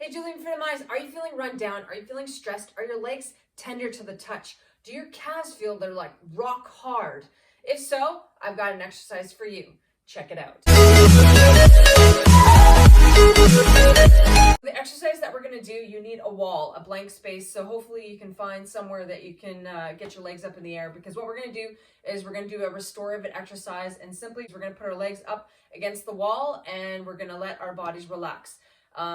Hey, Julie from Fitemize, are you feeling run down? Are you feeling stressed? Are your legs tender to the touch? Do your calves feel they're like rock hard? If so, I've got an exercise for you. Check it out. The exercise that we're going to do, you need a wall, a blank space. So hopefully you can find somewhere that you can get your legs up in the air, because what we're going to do is we're going to do a restorative exercise, and simply we're going to put our legs up against the wall and we're going to let our bodies relax.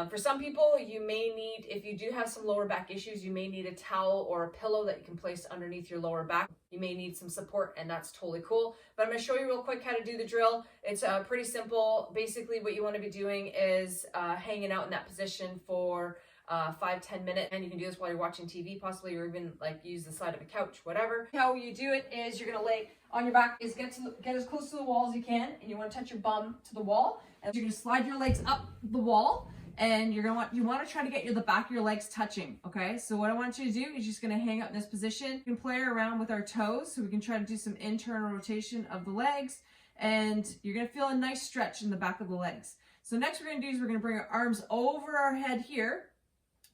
For some people, you may need, if you do have some lower back issues, you may need a towel or a pillow that you can place underneath your lower back. You may need some support, and that's totally cool. But I'm going to show you real quick how to do the drill. It's pretty simple. Basically, what you want to be doing is hanging out in that position for 5-10 minutes, and you can do this while you're watching TV possibly, or even like use the side of a couch, whatever. How you do it is you're going to lay on your back, is get as close to the wall as you can, and you want to touch your bum to the wall, and you're going to slide your legs up the wall. And you want to try to get the back of your legs touching, okay? So what I want you to do is just going to hang out in this position. You can play around with our toes, so we can try to do some internal rotation of the legs, and you're going to feel a nice stretch in the back of the legs. So next we're going to do is we're going to bring our arms over our head here.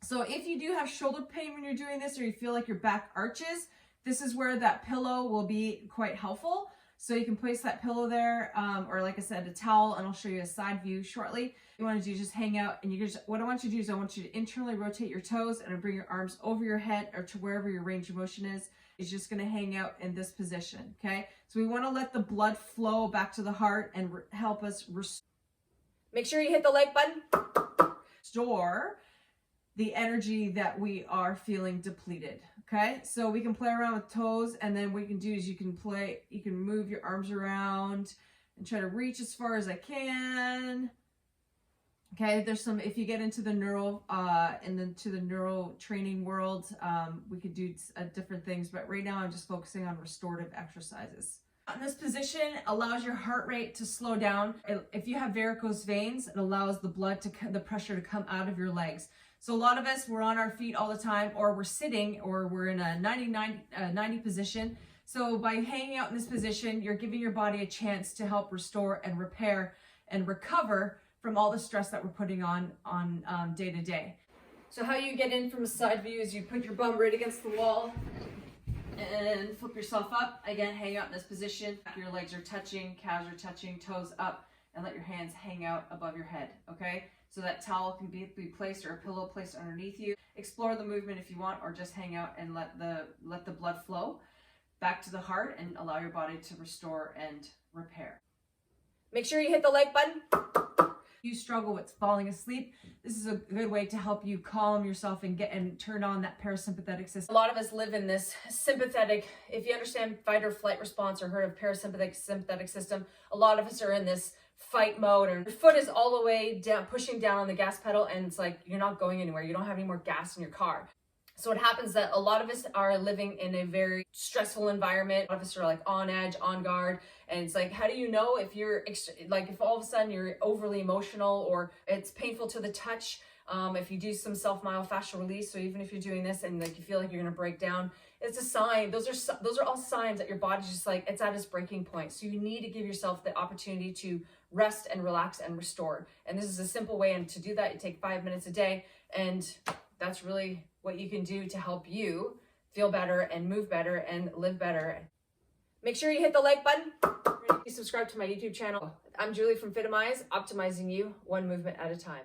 So if you do have shoulder pain when you're doing this, or you feel like your back arches, this is where that pillow will be quite helpful. So you can place that pillow there, or like I said, a towel, and I'll show you a side view shortly. You want to do just hang out, and what I want you to do is I want you to internally rotate your toes and bring your arms over your head or to wherever your range of motion is. It's just going to hang out in this position, okay? So we want to let the blood flow back to the heart and help us restore. Make sure you hit the like button. Restore the energy that we are feeling depleted, okay? So we can play around with toes, and then what you can do is you can move your arms around and try to reach as far as I can. Okay, there's some, if you get into the neural training world, we could do different things, but right now I'm just focusing on restorative exercises. In this position allows your heart rate to slow down. If you have varicose veins, it allows the pressure to come out of your legs. So a lot of us, we're on our feet all the time, or we're sitting, or we're in a 90 position. So by hanging out in this position, you're giving your body a chance to help restore and repair and recover from all the stress that we're putting on day to day. So how you get in from a side view is you put your bum right against the wall and flip yourself up. Again, hang out in this position. Your legs are touching, calves are touching, toes up, and let your hands hang out above your head, okay? So that towel can be placed, or a pillow placed underneath you. Explore the movement if you want, or just hang out and let the blood flow back to the heart and allow your body to restore and repair. Make sure you hit the like button. If you struggle with falling asleep, this is a good way to help you calm yourself and turn on that parasympathetic system. A lot of us live in this sympathetic, if you understand fight or flight response or heard of sympathetic system, a lot of us are in this fight mode, or your foot is all the way down, pushing down on the gas pedal, and it's like you're not going anywhere. You don't have any more gas in your car. So what happens is that a lot of us are living in a very stressful environment. A lot of us are like on edge, on guard. And it's like, how do you know if you're, like if all of a sudden you're overly emotional, or it's painful to the touch? If you do some myofascial release, so even if you're doing this and like you feel like you're gonna break down, it's a sign. Those are all signs that your body's just like, it's at its breaking point. So you need to give yourself the opportunity to rest and relax and restore. And this is a simple way, and to do that, you take 5 minutes a day, and that's really what you can do to help you feel better and move better and live better. Make sure you hit the like button. Subscribe to my YouTube channel. I'm Julie from Fitemize, optimizing you one movement at a time.